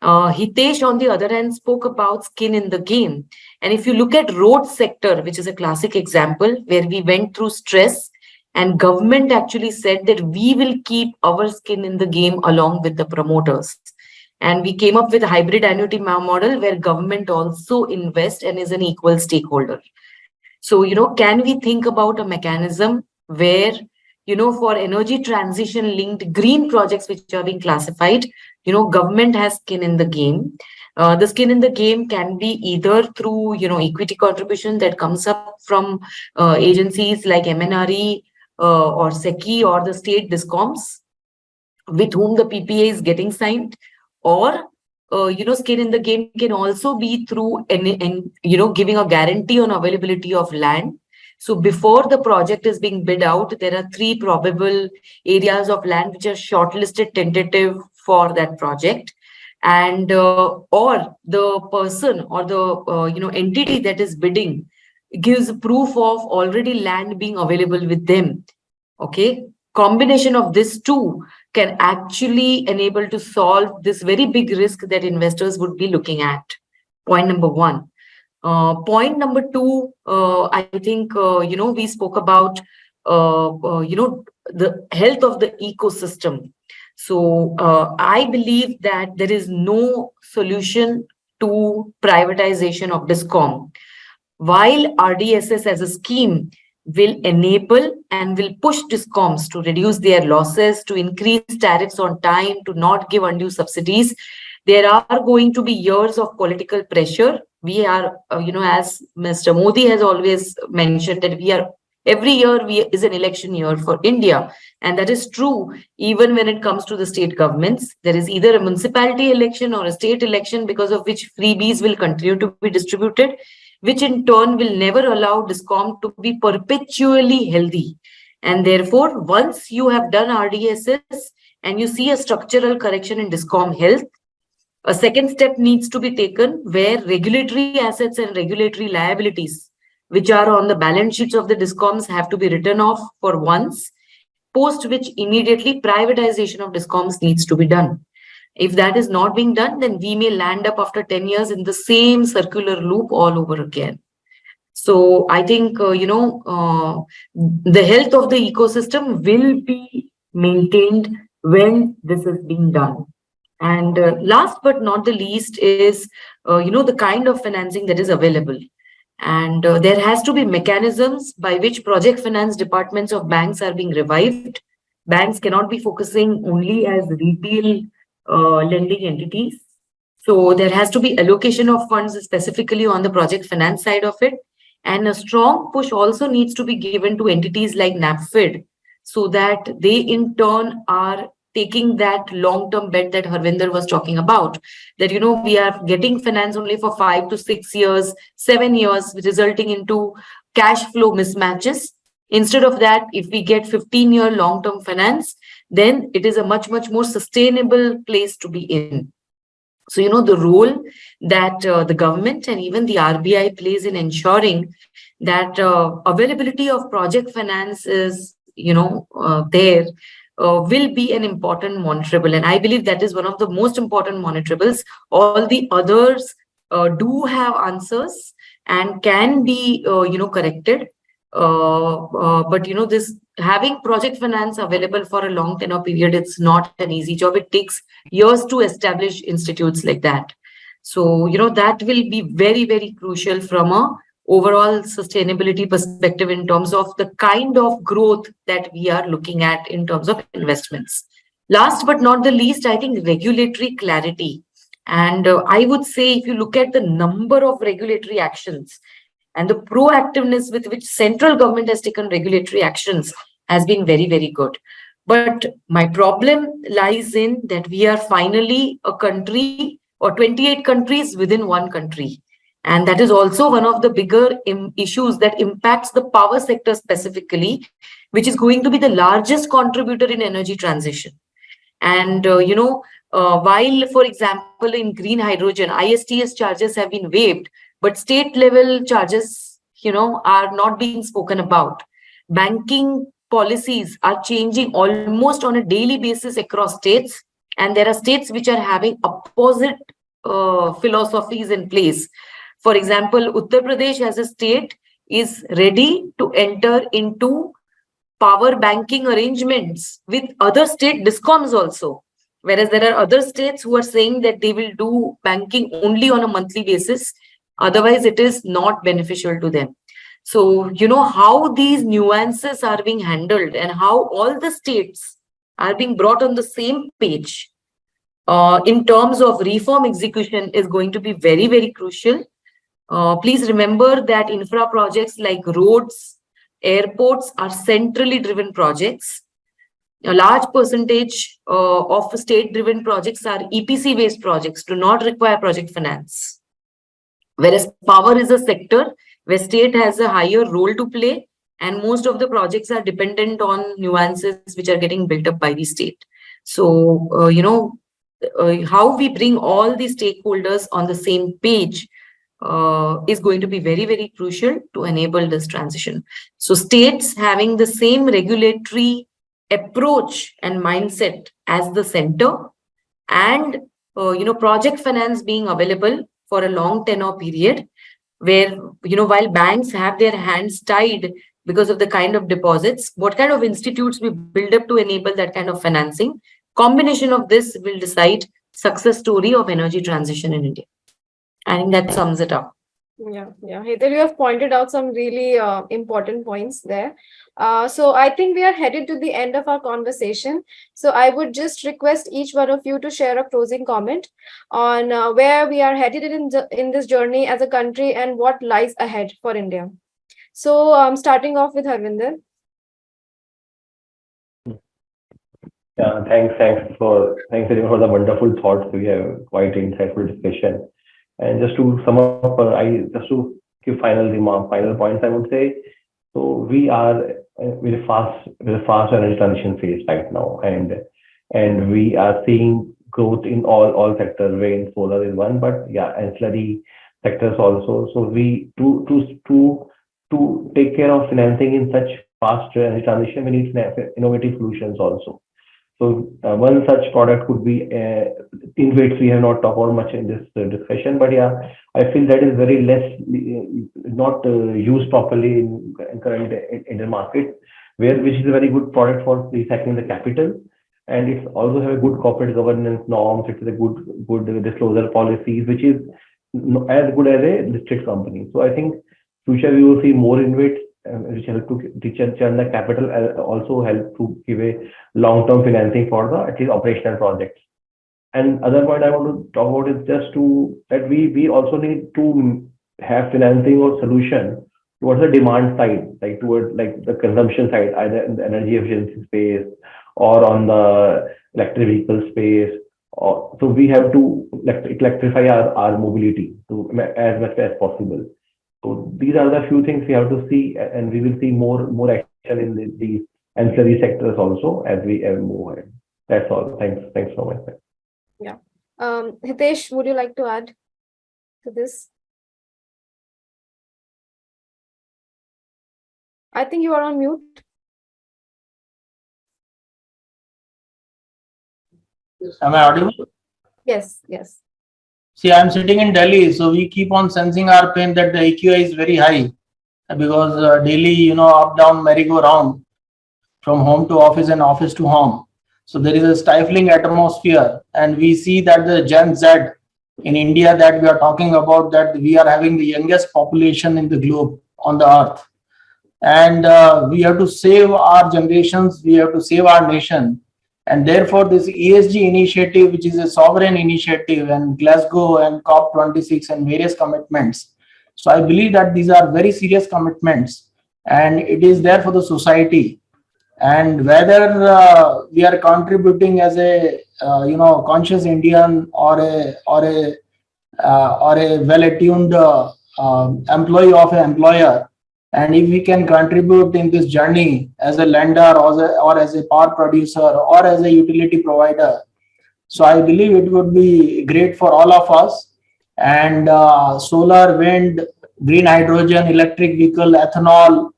Hitesh, on the other hand, spoke about skin in the game. And if you look at road sector, which is a classic example where we went through stress and government actually said that we will keep our skin in the game along with the promoters. And we came up with a hybrid annuity model where government also invests and is an equal stakeholder. So, can we think about a mechanism where, for energy transition linked green projects which are being classified, government has skin in the game. The skin in the game can be either through, equity contribution that comes up from agencies like MNRE or SECI or the state discoms with whom the PPA is getting signed, or skin in the game can also be through giving a guarantee on availability of land. So before the project is being bid out, there are 3 probable areas of land which are shortlisted tentative for that project, and or the person or the entity that is bidding gives proof of already land being available with them. Okay, combination of this two can actually enable to solve this very big risk that investors would be looking at. Point number 1. Point number 2, I think, we spoke about, the health of the ecosystem. So I believe that there is no solution to privatization of discom. While RDSS as a scheme will enable and will push discoms to reduce their losses, to increase tariffs on time, to not give undue subsidies, there are going to be years of political pressure. We are, as Mr. Modi has always mentioned, that we are Every year is an election year for India. And that is true even when it comes to the state governments. There is either a municipality election or a state election because of which freebies will continue to be distributed, which in turn will never allow DISCOM to be perpetually healthy. And therefore, once you have done RDSS and you see a structural correction in DISCOM health, a second step needs to be taken where regulatory assets and regulatory liabilities, which are on the balance sheets of the DISCOMs, have to be written off for once, post which immediately privatization of DISCOMs needs to be done. If that is not being done, then we may land up after 10 years in the same circular loop all over again. So I think, the health of the ecosystem will be maintained when this is being done. And last but not the least is, the kind of financing that is available. And there has to be mechanisms by which project finance departments of banks are being revived. Banks cannot be focusing only as retail lending entities. So there has to be allocation of funds specifically on the project finance side of it. And a strong push also needs to be given to entities like NAPFID so that they in turn are taking that long-term bet that Harvinder was talking about, that, we are getting finance only for 5 to 6 years, 7 years, resulting into cash flow mismatches. Instead of that, if we get 15-year long-term finance, then it is a much, much more sustainable place to be in. So, the role that the government and even the RBI plays in ensuring that availability of project finance is, there will be an important monitorable. And I believe that is one of the most important monitorables. All the others do have answers and can be, corrected. But, this having project finance available for a long tenure period, it's not an easy job. It takes years to establish institutes like that. So, that will be very, very crucial from a overall sustainability perspective in terms of the kind of growth that we are looking at in terms of investments. Last but not the least, I think regulatory clarity. And I would say if you look at the number of regulatory actions and the proactiveness with which central government has taken regulatory actions has been very, very good. But my problem lies in that we are finally a country or 28 countries within one country. And that is also one of the bigger issues that impacts the power sector specifically, which is going to be the largest contributor in energy transition. And, while, for example, in green hydrogen, ISTS charges have been waived, but state level charges, are not being spoken about. Banking policies are changing almost on a daily basis across states. And there are states which are having opposite philosophies in place. For example, Uttar Pradesh as a state is ready to enter into power banking arrangements with other state DISCOMs also. Whereas there are other states who are saying that they will do banking only on a monthly basis. Otherwise, it is not beneficial to them. So, how these nuances are being handled and how all the states are being brought on the same page in terms of reform execution is going to be very, very crucial. Please remember that infra projects like roads, airports are centrally driven projects. A large percentage of state-driven projects are EPC-based projects, do not require project finance. Whereas power is a sector where state has a higher role to play, and most of the projects are dependent on nuances which are getting built up by the state. So, how we bring all the stakeholders on the same page is going to be very, very crucial to enable this transition. So states having the same regulatory approach and mindset as the center, and project finance being available for a long tenure period, where while banks have their hands tied because of the kind of deposits, what kind of institutes we build up to enable that kind of financing, combination of this will decide success story of energy transition in India. I think that sums it up. Yeah. Hetal, you have pointed out some really important points there. So I think we are headed to the end of our conversation. So I would just request each one of you to share a closing comment on where we are headed in this journey as a country and what lies ahead for India. So starting off with Harvinder. Yeah, thanks everyone for the wonderful thoughts. We have quite insightful discussion. And just to sum up, just to give final points, I would say. So we are with a fast energy transition phase right now, and we are seeing growth in all sectors. Wind, solar is one, but yeah, ancillary sectors also. So we to take care of financing in such fast energy transition, we need innovative solutions also. So one such product could be in which we have not talked about much in this discussion, but yeah, I feel that is very less not used properly in current Indian market, which is a very good product for recycling the capital, and it's also have a good corporate governance norms. It is a good disclosure policies, which is as good as a listed company. So I think future we will see more in it, which help to churn the capital, also help to give a long-term financing for the at least operational projects. And other point I want to talk about is just to that we also need to have financing or solution towards the demand side, like towards like the consumption side, either in the energy efficiency space or on the electric vehicle space. Or, so we have to electrify our mobility to as much as possible. So these are the few things we have to see, and we will see more action in the ancillary sectors also as we move ahead. That's all. Thanks so much. Yeah. Hitesh, would you like to add to this? I think you are on mute. Am I audible? Yes, yes. See, I'm sitting in Delhi, so we keep on sensing our pain that the AQI is very high because daily, up down merry-go-round from home to office and office to home. So there is a stifling atmosphere, and we see that the Gen Z in India that we are talking about, that we are having the youngest population in the globe on the earth, and we have to save our generations, we have to save our nation. And therefore, this ESG initiative, which is a sovereign initiative, and Glasgow and COP26 and various commitments. So I believe that these are very serious commitments, and it is there for the society. And whether we are contributing as a conscious Indian or a well-attuned employee of an employer, and if we can contribute in this journey as a lender or as a power producer or as a utility provider, so I believe it would be great for all of us. And solar, wind, green hydrogen, electric vehicle, ethanol,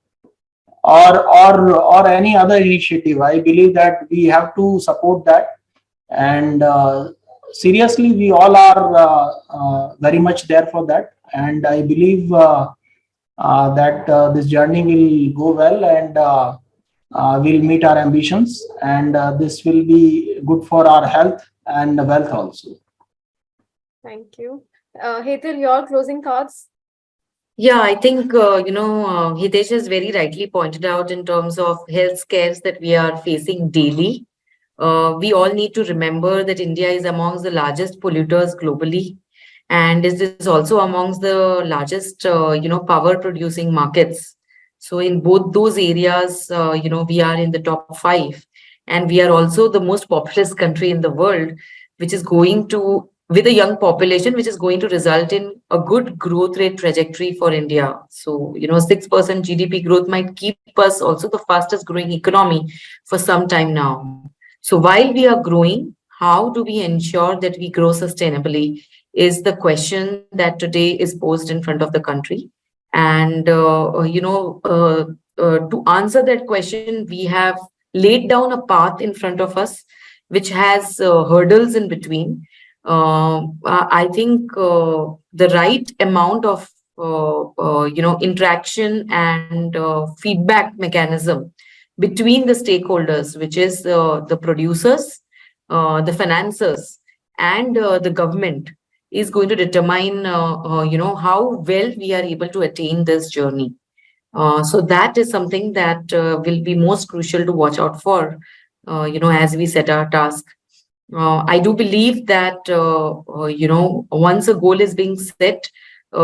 or any other initiative, I believe that we have to support that. And seriously, we all are very much there for that. And I believe that this journey will go well, and we'll meet our ambitions, and this will be good for our health and wealth also. Thank you. Hetal, your closing thoughts? Yeah, I think, Hitesh has very rightly pointed out in terms of health scares that we are facing daily. We all need to remember that India is amongst the largest polluters globally, and it is also amongst the largest, power producing markets. So in both those areas, we are in the top 5, and we are also the most populous country in the world, which is going to, with a young population, which is going to result in a good growth rate trajectory for India. So, 6% GDP growth might keep us also the fastest growing economy for some time now. So while we are growing, how do we ensure that we grow sustainably is the question that today is posed in front of the country. And, to answer that question, we have laid down a path in front of us, which has hurdles in between. I think the right amount of interaction and feedback mechanism between the stakeholders, which is the producers, the financiers, and the government, is going to determine how well we are able to attain this journey. So that is something that will be most crucial to watch out for, as we set our task. I do believe that, once a goal is being set,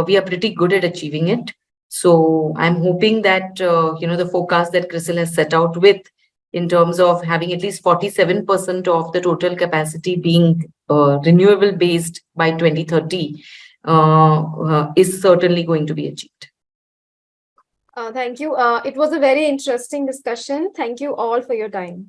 we are pretty good at achieving it. So I'm hoping that, the forecast that CRISIL has set out with in terms of having at least 47% of the total capacity being renewable based by 2030 is certainly going to be achieved. Thank you. It was a very interesting discussion. Thank you all for your time.